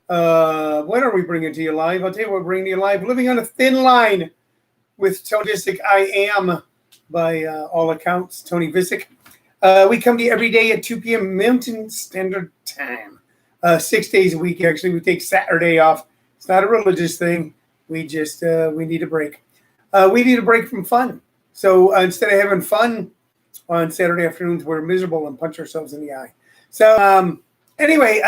When are we bringing to you live? I'll tell you what we're bringing to you live. Living on a Thin Line with Tony Vicich. I am, by all accounts, Tony Vicich. We come to you every day at 2 p.m. Mountain Standard Time. 6 days a week, actually. We take Saturday off. It's not a religious thing. We just, we need a break. We need a break from fun. So instead of having fun on Saturday afternoons, we're miserable and punch ourselves in the eye. So anyway,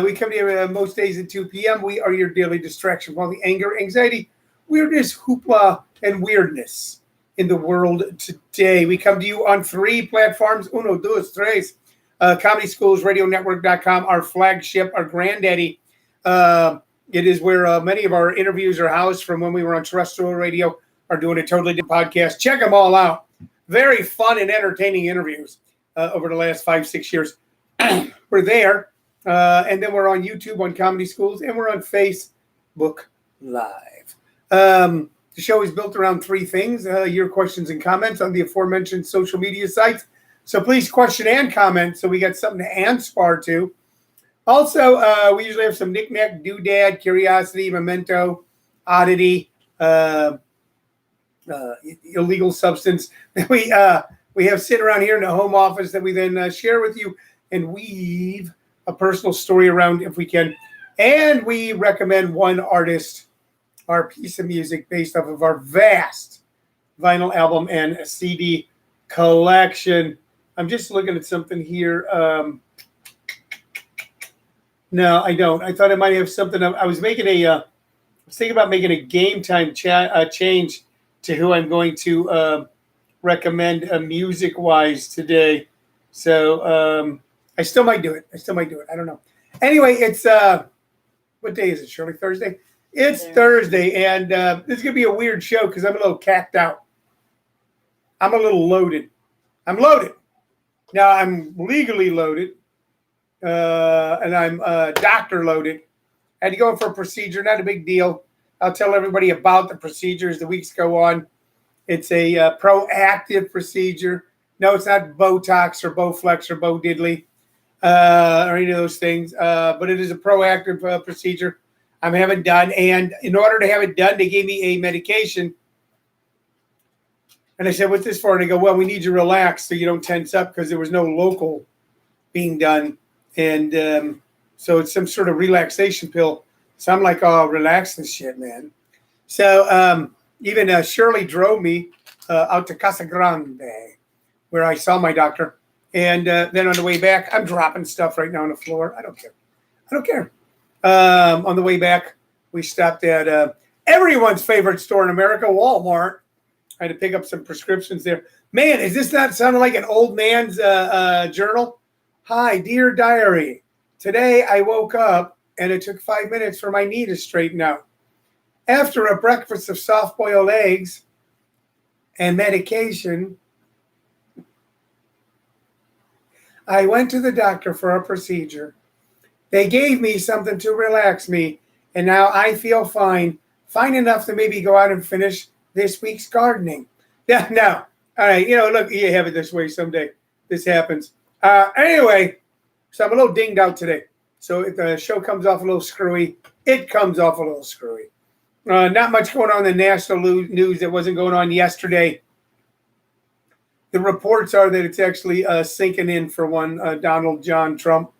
we come to you most days at 2 p.m. We are your daily distraction. While the anger, anxiety, weirdness, hoopla, and weirdness in the world today. We come to you on 3 platforms. Uno, dos, tres. Comedy Schools, RadioNetwork.com, our flagship, our granddaddy. It is where many of our interviews are housed from when we were on terrestrial radio, are doing a totally different podcast. Check them all out. Very fun and entertaining interviews over the last 5-6 years. We're there. And then we're on YouTube on Comedy Schools, and we're on Facebook Live. The show is built around 3 things. Your questions and comments on the aforementioned social media sites. So please question and comment so we got something to answer to. Also, we usually have some knick-knack, doodad, curiosity, memento, oddity, illegal substance that we have sitting around here in the home office that we then share with you and weave a personal story around if we can. And we recommend one artist, our piece of music based off of our vast vinyl album and CD collection. I'm just looking at something here. No, I don't. I thought I might have something. I was making I was thinking about making a game time change to who I'm going to recommend music-wise today. So I still might do it. I don't know. Anyway, it's what day is it, Shirley? Thursday? It's Thursday, and this is going to be a weird show because I'm a little cacked out. I'm a little loaded. I'm loaded. Now, I'm legally loaded, and I'm doctor loaded. I had to go in for a procedure, not a big deal. I'll tell everybody about the procedure as the weeks go on. It's a proactive procedure. No, it's not Botox or Bowflex or Bo Diddley or any of those things, but it is a proactive procedure I'm having done. And in order to have it done, they gave me a medication. And I said, what's this for? And they go, well, we need you to relax so you don't tense up because there was no local being done. And so it's some sort of relaxation pill. So I'm like, oh, relax this shit, man. So even Shirley drove me out to Casa Grande, where I saw my doctor. And then on the way back, I'm dropping stuff right now on the floor. I don't care. On the way back, we stopped at everyone's favorite store in America, Walmart. I had to pick up some prescriptions there. Man, is this not sounding like an old man's journal? Hi, dear diary. Today I woke up and it took 5 minutes for my knee to straighten out. After a breakfast of soft-boiled eggs and medication, I went to the doctor for a procedure. They gave me something to relax me, and now I feel fine enough to maybe go out and finish this week's gardening. Yeah, no. All right, look, you have it this way someday. This happens. Anyway, so I'm a little dinged out today. So if the show comes off a little screwy, it comes off a little screwy. Not much going on in the national news that wasn't going on yesterday. The reports are that it's actually sinking in for one Donald John Trump.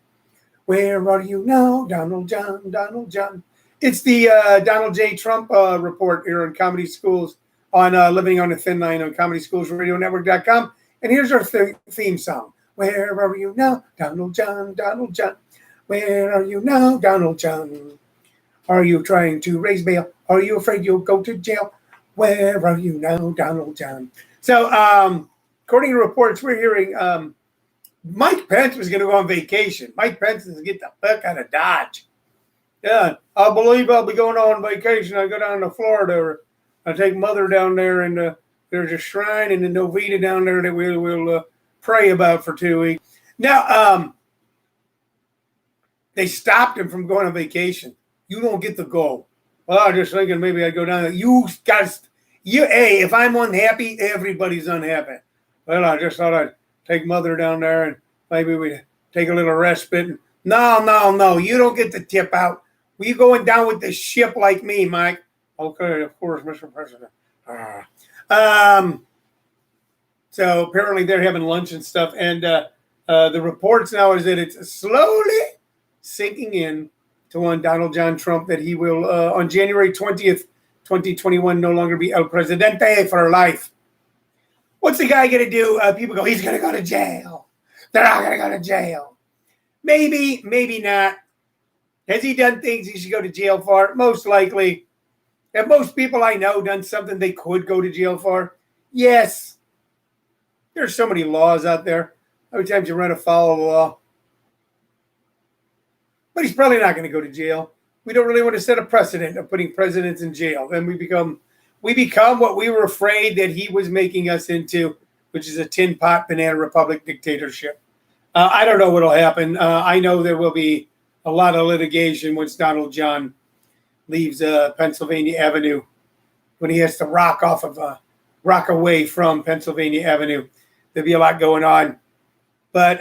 Where are you now, Donald John, Donald John? It's the Donald J. Trump report here on Comedy Schools on Living on a Thin Line on Comedy Schools, RadioNetwork.com. And here's our theme song. Where are you now, Donald John, Donald John? Where are you now, Donald John? Are you trying to raise bail? Are you afraid you'll go to jail? Where are you now, Donald John? So, according to reports, we're hearing Mike Pence was going to go on vacation. Mike Pence is going to get the fuck out of Dodge. Yeah, I believe I'll be going on vacation. I go down to Florida, or I take mother down there, and there's a shrine in the Novita down there that we'll pray about for 2 weeks. Now, they stopped him from going on vacation. You don't get to go. Well, I was just thinking maybe I'd go down there. Hey, if I'm unhappy, everybody's unhappy. Well, I just thought I'd take mother down there and maybe we'd take a little respite. No. You don't get the tip out. Will you going down with the ship like me, Mike? Okay, of course, Mr. President. So apparently they're having lunch and stuff. And the reports now is that it's slowly sinking in to one Donald John Trump that he will, on January 20th, 2021, no longer be El Presidente for life. What's the guy going to do? People go, he's going to go to jail. They're not going to go to jail. Maybe, maybe not. Has he done things he should go to jail for? Most likely. Have most people I know done something they could go to jail for? Yes. There's so many laws out there. How many times you run afoul of the law? But he's probably not going to go to jail. We don't really want to set a precedent of putting presidents in jail. Then we become what we were afraid that he was making us into, which is a tin pot banana republic dictatorship. I don't know what will happen. I know there will be a lot of litigation once Donald John leaves Pennsylvania Avenue, when he has to rock away from Pennsylvania Avenue. There'll be a lot going on. But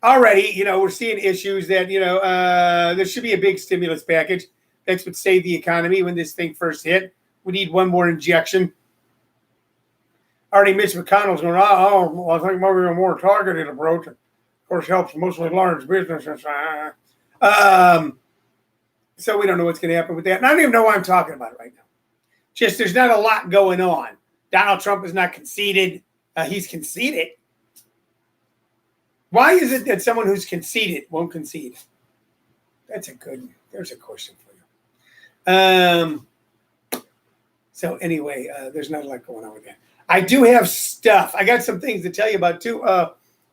already, we're seeing issues that, there should be a big stimulus package. That's what saved the economy when this thing first hit. We need one more injection. Already Mitch McConnell's going, well, I think maybe a more targeted approach. Of course, helps mostly large businesses. So we don't know what's going to happen with that. And I don't even know why I'm talking about it right now. Just there's not a lot going on. Donald Trump is not conceited. He's conceited. Why is it that someone who's conceited won't concede? There's a question for you. So anyway, there's not a lot going on with that. I do have stuff. I got some things to tell you about too.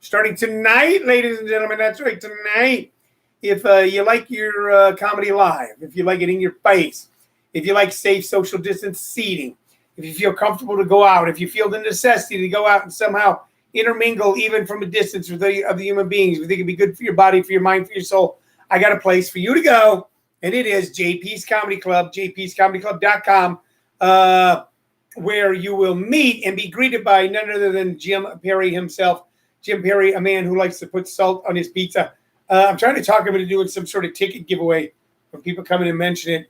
Starting tonight, ladies and gentlemen, that's right, tonight. If you like your comedy live, if you like it in your face, if you like safe social distance seating, if you feel comfortable to go out, if you feel the necessity to go out and somehow intermingle even from a distance with the human beings, we think it'd be good for your body, for your mind, for your soul, I got a place for you to go, and it is JP's Comedy Club, jpscomedyclub.com, where you will meet and be greeted by none other than Jim Perry himself. Jim Perry, a man who likes to put salt on his pizza. I'm trying to talk him into doing some sort of ticket giveaway when people come in and mention it.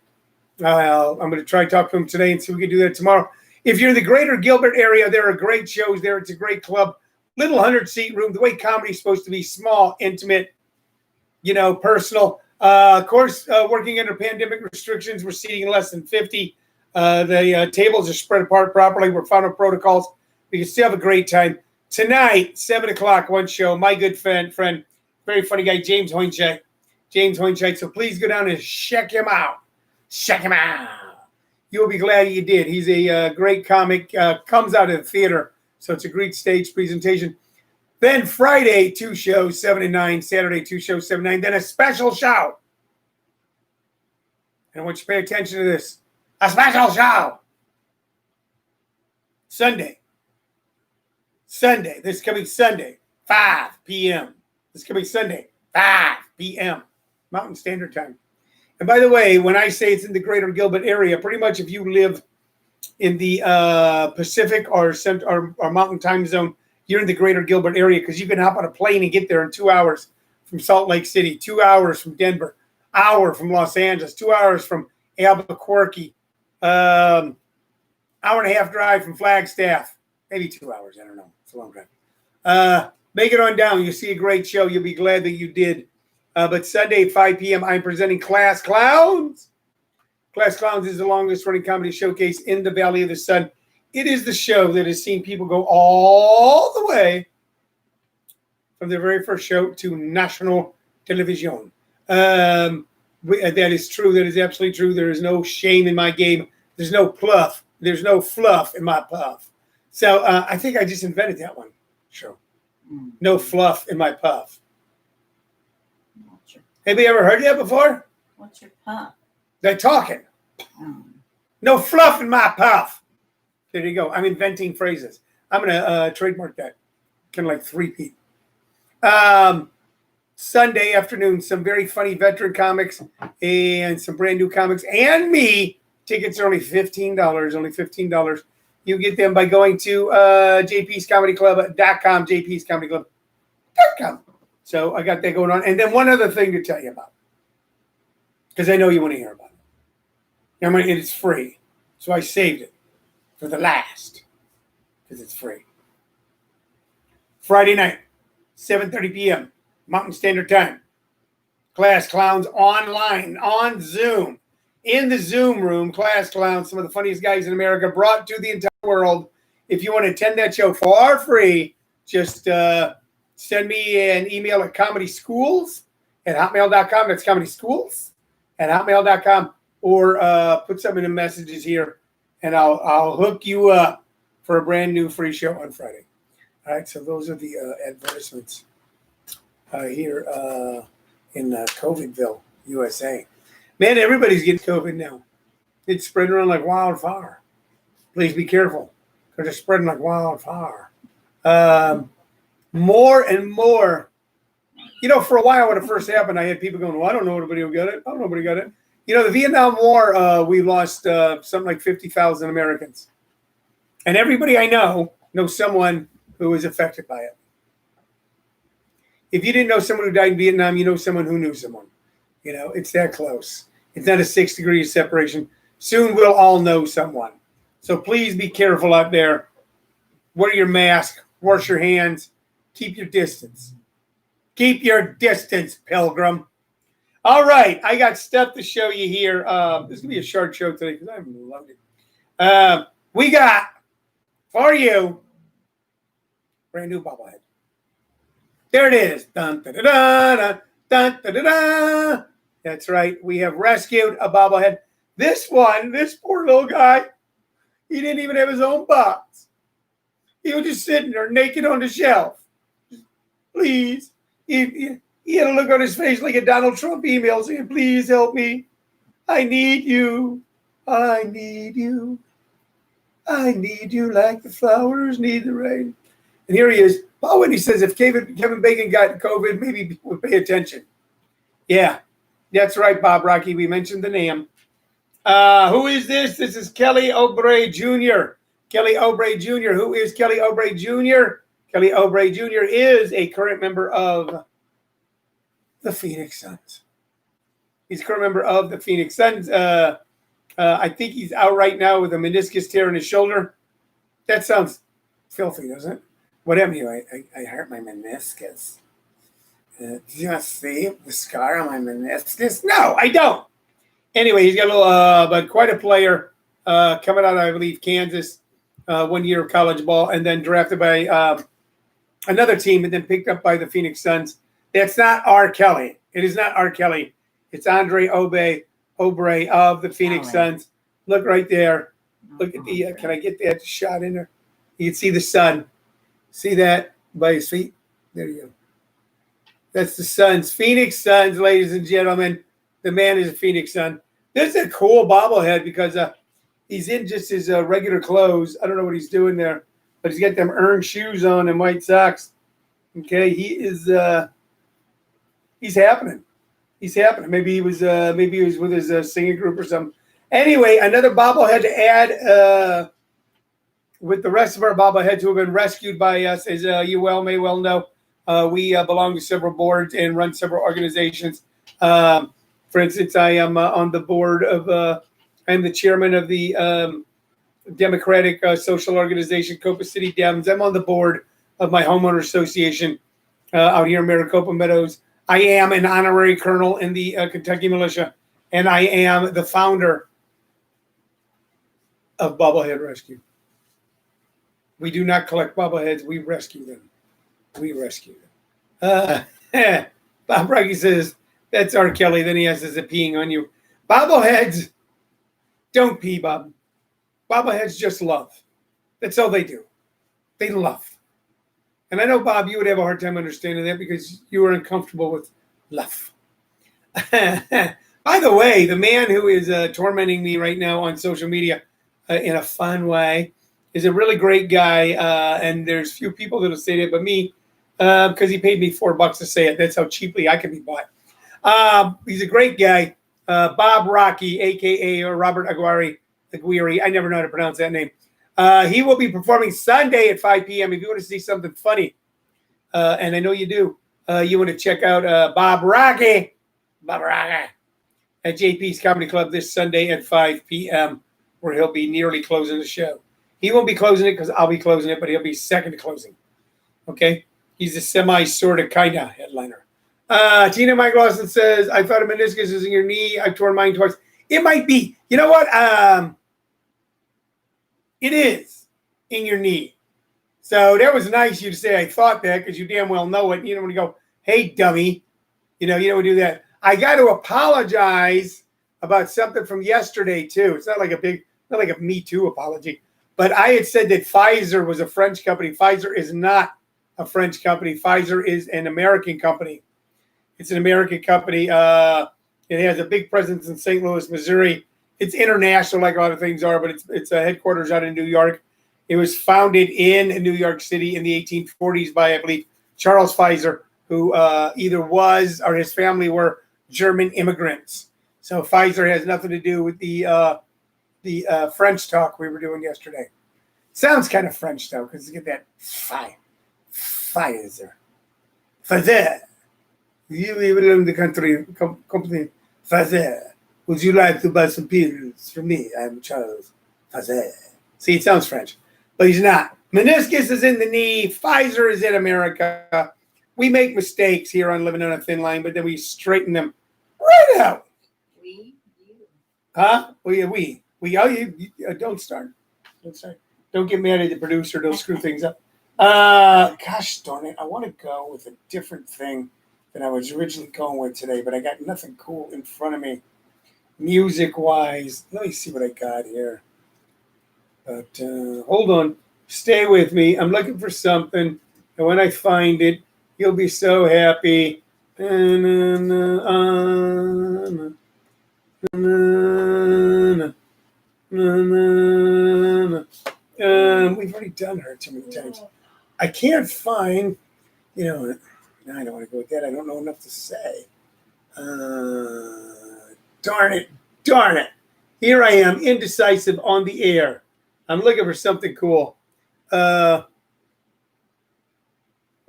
I'm going to try to talk to him today and see if we can do that tomorrow. If you're in the greater Gilbert area, there are great shows there. It's a great club. Little 100-seat room. The way comedy is supposed to be, small, intimate, personal. Of course, working under pandemic restrictions, we're seating less than 50. The tables are spread apart properly. We're following protocols. We can still have a great time. Tonight, 7 o'clock, one show. My good friend, very funny guy, James Hoinchite. So please go down and check him out. Check him out. You'll be glad you did. He's a great comic. Comes out of the theater. So it's a great stage presentation. Then Friday, 2 shows, 7 and 9. Saturday, 2 shows, 7 and 9. Then a special show. And I want you to pay attention to this. A special show. Sunday. This coming Sunday, 5 p.m. This coming Sunday, 5 p.m. Mountain Standard Time. And by the way, when I say it's in the greater Gilbert area, pretty much if you live in the Pacific or Mountain Time Zone, you're in the greater Gilbert area because you can hop on a plane and get there in 2 hours from Salt Lake City, 2 hours from Denver, hour from Los Angeles, 2 hours from Albuquerque, hour and a half drive from Flagstaff, maybe 2 hours. I don't know. It's a long drive. Make it on down. You'll see a great show. You'll be glad that you did. But Sunday at 5 p.m., I'm presenting Class Clowns. Class Clowns is the longest running comedy showcase in the Valley of the Sun. It is the show that has seen people go all the way from their very first show to national television. That is true. That is absolutely true. There is no shame in my game. There's no fluff. There's no fluff in my puff. So I think I just invented that one. Sure. No fluff in my puff. Anybody ever heard that before? What's your puff? They're talking. No fluff in my puff. There you go. I'm inventing phrases. I'm going to trademark that. Kind of like 3P. Sunday afternoon, some very funny veteran comics and some brand new comics and me. Tickets are only $15. Only $15. You get them by going to jpscomedyclub.com, jpscomedyclub.com. So I got that going on. And then one other thing to tell you about. because I know you want to hear about it. And it's free. So I saved it for the last because it's free. Friday night, 7:30 p.m. Mountain Standard Time. Class Clowns online, on Zoom. In the Zoom room, Class Clowns, some of the funniest guys in America, brought to the entire world. If you want to attend that show for free, just send me an email at comedyschools@hotmail.com. That's comedyschools@hotmail.com. Or put something in the messages here, and I'll hook you up for a brand new free show on Friday. All right, so those are the advertisements here in COVIDville, USA. Man, everybody's getting COVID now. It's spreading around like wildfire. Please be careful, because it's spreading like wildfire. More and more. You know, for a while when it first happened, I had people going, well, I don't know anybody who got it. I don't know anybody who got it. You know, the Vietnam War, we lost something like 50,000 Americans. And everybody I know knows someone who was affected by it. If you didn't know someone who died in Vietnam, you know someone who knew someone. You know, it's that close. It's not a 6 degrees separation. Soon we'll all know someone. So please be careful out there. Wear your mask. Wash your hands. Keep your distance. Keep your distance, pilgrim. All right. I got stuff to show you here. This is going to be a short show today because I'm loaded. We got, for you, brand new bobblehead. There it is. Dun, da, da, da, dun, da, da, da. That's right. We have rescued a bobblehead. This poor little guy, he didn't even have his own box. He was just sitting there naked on the shelf. Please. He had a look on his face like a Donald Trump email saying, please help me. I need you. I need you. I need you like the flowers need the rain. And here he is. Paul Whitney says if Kevin Bacon got COVID, maybe people would pay attention. Yeah, that's right, Bob Rocky. We mentioned the name. Who is this? This is Kelly Oubre Jr. Kelly Oubre Jr. Who is Kelly Oubre Jr.? Kelly Oubre Jr. is a current member of the Phoenix Suns. He's a current member of the Phoenix Suns. I think he's out right now with a meniscus tear in his shoulder. That sounds filthy, doesn't it? What happened to you? I hurt my meniscus. Do you see the scar on my meniscus? No, I don't. Anyway, he's got a little, but quite a player coming out of, I believe, Kansas, 1 year of college ball, and then drafted by another team and then picked up by the Phoenix Suns. That's not R. Kelly. It is not R. Kelly. It's Andre Oubre of the Phoenix Suns. Look right there. Look at the, can I get that shot in there? You can see the sun. See that by his feet? There you go. That's the Suns. Phoenix Suns, ladies and gentlemen. The man is a Phoenix Sun. This is a cool bobblehead because he's in just his regular clothes. I don't know what he's doing there, but he's got them earned shoes on and white socks. Okay, he is he's happening. He's happening. Maybe he was with his singing group or something. Anyway, another bobblehead to add with the rest of our bobbleheads who have been rescued by us, as you may well know. We belong to several boards and run several organizations. For instance, I am on the board of, I'm the chairman of the Democratic Social Organization, Copa City Dems. I'm on the board of my homeowner association out here in Maricopa Meadows. I am an honorary colonel in the Kentucky Militia, and I am the founder of Bobblehead Rescue. We do not collect bobbleheads. We rescue them. We rescue them. Bob Rocky says, that's R. Kelly. Then he has this peeing on you. Bobbleheads don't pee, Bob. Bobbleheads just love. That's all they do. They love. And I know, Bob, you would have a hard time understanding that because you were uncomfortable with love. By the way, the man who is tormenting me right now on social media in a fun way is a really great guy. And there's few people that'll say that but me because he paid me $4 to say it. That's how cheaply I can be bought. He's a great guy. Bob Rocky, a.k.a. Robert Aguirre. I never know how to pronounce that name. He will be performing Sunday at 5 p.m. If you want to see something funny, and I know you do, you want to check out Bob Rocky. Bob Rocky. at JP's Comedy Club this Sunday at 5 p.m., where he'll be nearly closing the show. He won't be closing it because I'll be closing it, but he'll be second to closing. Okay? He's a sort of, kind of headliner. Tina Mike Lawson says, I thought a meniscus is in your knee. I've torn mine twice. It might be. You know what? It is in your knee. So that was nice of you to say I thought that, because you damn well know it. You know, when you go, hey, dummy, you don't do that. I got to apologize about something from yesterday, too. It's not like a Me Too apology. But I had said that Pfizer was a French company. Pfizer is not a French company. Pfizer is an American company. It's an American company. It has a big presence in St. Louis, Missouri. It's international, like a lot of things are, but its headquarters out in New York. It was founded in New York City in the 1840s by, I believe, Charles Pfizer, who either was or his family were German immigrants. So Pfizer has nothing to do with the French talk we were doing yesterday. Sounds kind of French, though, because you get that Pfizer. You live in the country, company Pfizer. Would you like to buy some pills from me? I'm Charles Pfizer. See, it sounds French, but he's not. Meniscus is in the knee. Pfizer is in America. We make mistakes here on Living on a Thin Line, but then we straighten them right out. We, you. Huh? Oh, yeah, we. Oh, you don't start. Don't get mad at the producer. Don't screw things up. Gosh darn it. I want to go with a different thing than I was originally going with today, but I got nothing cool in front of me, music-wise. Let me see what I got here. But hold on. Stay with me. I'm looking for something, and when I find it, you'll be so happy. We've already done her too many times. I can't find, now I don't want to go with that. I don't know enough to say. Darn it. Here I am, indecisive on the air. I'm looking for something cool. Tina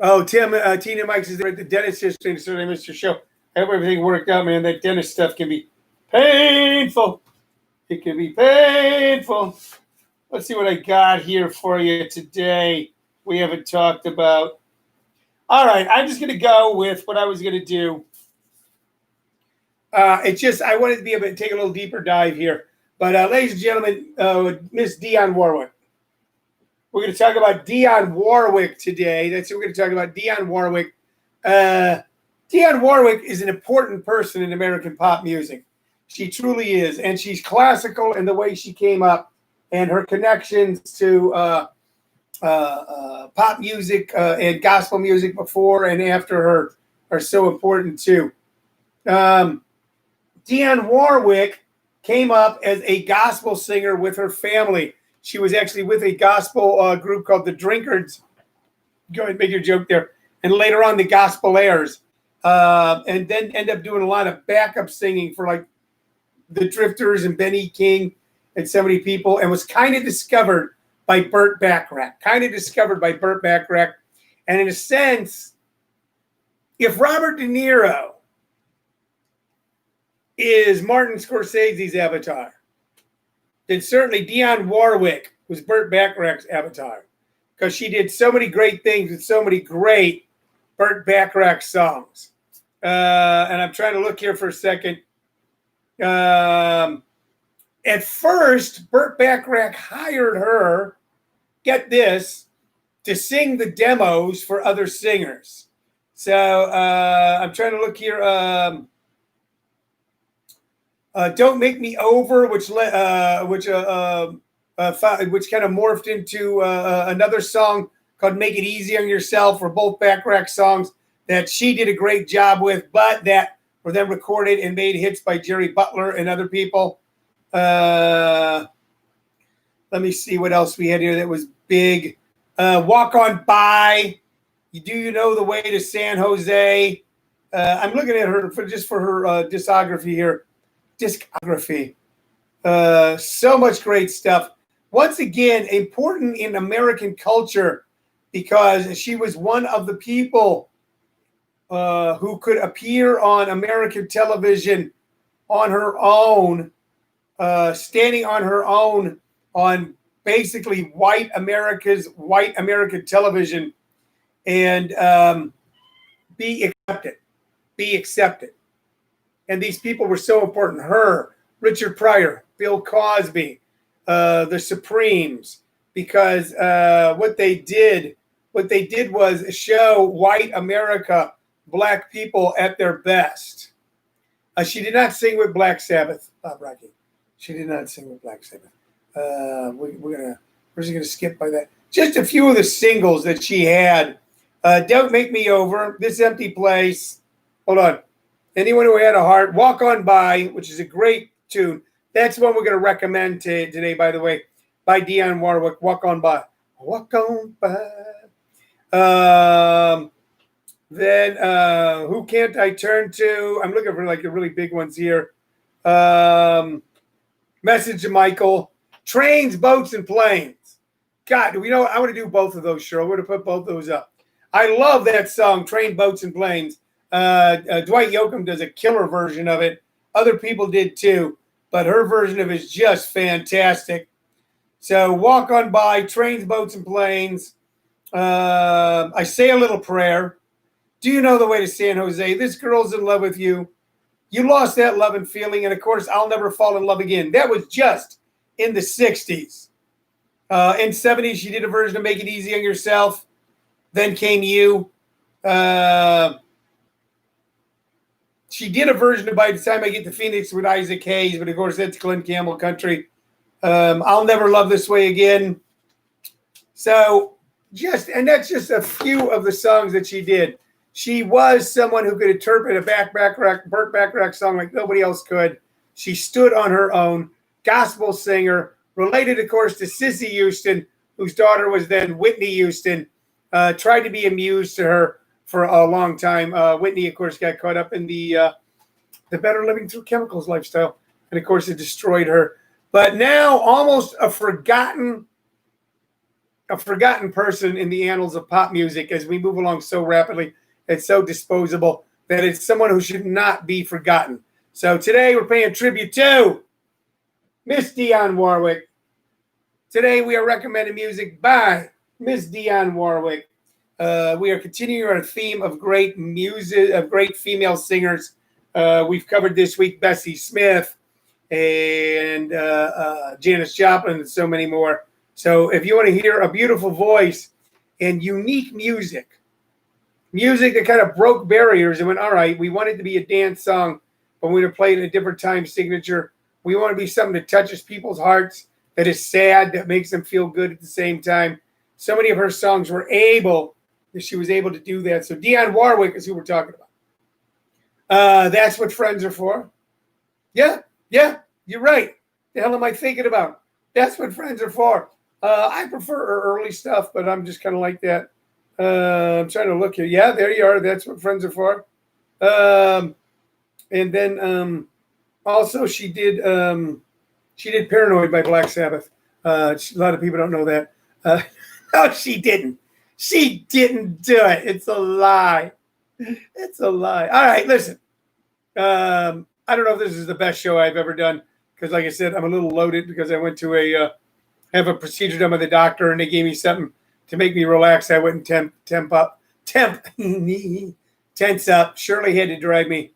Mike says they're at the dentist yesterday, so I missed your show. I hope everything worked out, man. That dentist stuff can be painful. It can be painful. Let's see what I got here for you today. We haven't talked about. All right, I'm just going to go with what I was going to do. I wanted to be able to take a little deeper dive here. But ladies and gentlemen, Miss Dionne Warwick. We're going to talk about Dionne Warwick today. That's what we're going to talk about, Dionne Warwick. Dionne Warwick is an important person in American pop music. She truly is. And she's classical in the way she came up, and her connections to pop music and gospel music before and after her are so important too. Dionne Warwick came up as a gospel singer with her family. She was actually with a gospel group called the Drinkards. Go ahead and make your joke there. And later on, the Gospelaires. And then end up doing a lot of backup singing for like the Drifters and Benny King and so many people, and was kind of discovered by Burt Bacharach. And in a sense, if Robert De Niro is Martin Scorsese's avatar, then certainly Dionne Warwick was Burt Bacharach's avatar, because she did so many great things with so many great Burt Bacharach songs. And I'm trying to look here for a second. At first, Burt Bacharach hired her, get this, to sing the demos for other singers. So I'm trying to look here. Don't Make Me Over, which kind of morphed into another song called Make It Easy on Yourself, were both Bacharach songs that she did a great job with, but that were then recorded and made hits by Jerry Butler and other people. Let me see what else we had here that was big. Walk On By. Do You Know the Way to San Jose? I'm looking at her for her discography here. So much great stuff. Once again, important in American culture because she was one of the people who could appear on American television on her own, standing on her own on basically white American television, and be accepted. Be accepted. And these people were so important. Her, Richard Pryor, Bill Cosby, the Supremes, because what they did was show white America, black people at their best. She did not sing with Black Sabbath, Bob Rocky. She did not sing with Black Sabbath. We're just gonna skip by that. Just a few of the singles that she had. Don't Make Me Over, This Empty Place. Hold on. Anyone who had a heart, Walk On By, which is a great tune. That's one we're going to recommend today, by the way, by Dionne Warwick, Walk On By. Walk On By. Then Who Can't I Turn To? I'm looking for like the really big ones here. Message to Michael. Trains, Boats, and Planes. God, I want to do both of those, Cheryl. We're going to put both those up. I love that song, Train, Boats, and Planes. Dwight Yoakam does a killer version of it. Other people did too, but her version of it is just fantastic. So Walk On By, Trains, Boats, and Planes. I Say a Little Prayer. Do You Know the Way to San Jose? This Girl's in Love with You. You Lost That Love and Feeling. And of course, I'll Never Fall in Love Again. That was just in the 60s. In 70s, she did a version of Make It Easy on Yourself. Then Came You. She did a version of By the Time I Get to Phoenix with Isaac Hayes, but of course that's Glenn Campbell country. I'll Never Love This Way Again. So that's just a few of the songs that she did. She was someone who could interpret a Burt Bacharach song like nobody else could. She stood on her own, gospel singer, related, of course, to Sissy Houston, whose daughter was then Whitney Houston. Tried to be a muse to her for a long time. Whitney, of course, got caught up in the Better Living Through Chemicals lifestyle. And, of course, it destroyed her. But now almost a forgotten person in the annals of pop music as we move along so rapidly. It's so disposable that it's someone who should not be forgotten. So today we're paying tribute to Miss Dionne Warwick. Today we are recommending music by Miss Dionne Warwick. We are continuing our theme of great music, of great female singers. We've covered this week Bessie Smith and Janis Joplin and so many more. So if you want to hear a beautiful voice and unique music that kind of broke barriers and went, all right, we want it to be a dance song, but we're going to play it in a different time signature. We want to be something that touches people's hearts, that is sad, that makes them feel good at the same time. So many of her songs she was able to do that. So Dionne Warwick is who we're talking about. That's What Friends Are For. Yeah, you're right. The hell am I thinking about? That's What Friends Are For. I prefer her early stuff, but I'm just kind of like that. I'm trying to look here. Yeah, there you are. That's What Friends Are For. And then also she did Paranoid by Black Sabbath. A lot of people don't know that. No, she didn't. She didn't do it. It's a lie. It's a lie. All right, listen. I don't know if this is the best show I've ever done because, like I said, I'm a little loaded because I went to have a procedure done by the doctor and they gave me something to make me relax. I wouldn't tense up. Shirley had to drag me.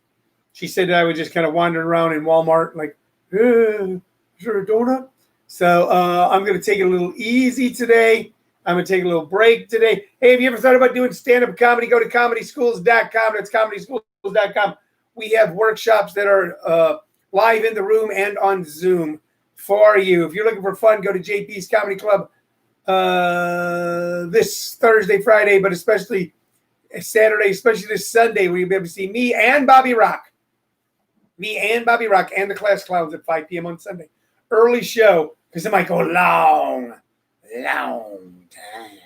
She said that I was just kind of wandering around in Walmart like, is there a donut? So I'm going to take it a little easy today. I'm going to take a little break today. Hey, have you ever thought about doing stand-up comedy? Go to comedyschools.com. That's comedyschools.com. We have workshops that are live in the room and on Zoom for you. If you're looking for fun, go to JP's Comedy Club this Thursday, Friday, but especially Saturday, especially this Sunday, where you'll be able to see me and Bobby Rock. Me and Bobby Rock and the Class Clowns at 5 p.m. on Sunday. Early show, because it might go long time.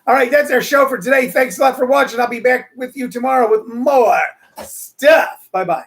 All right, that's our show for today. Thanks a lot for watching. I'll be back with you tomorrow with more stuff. Bye-bye.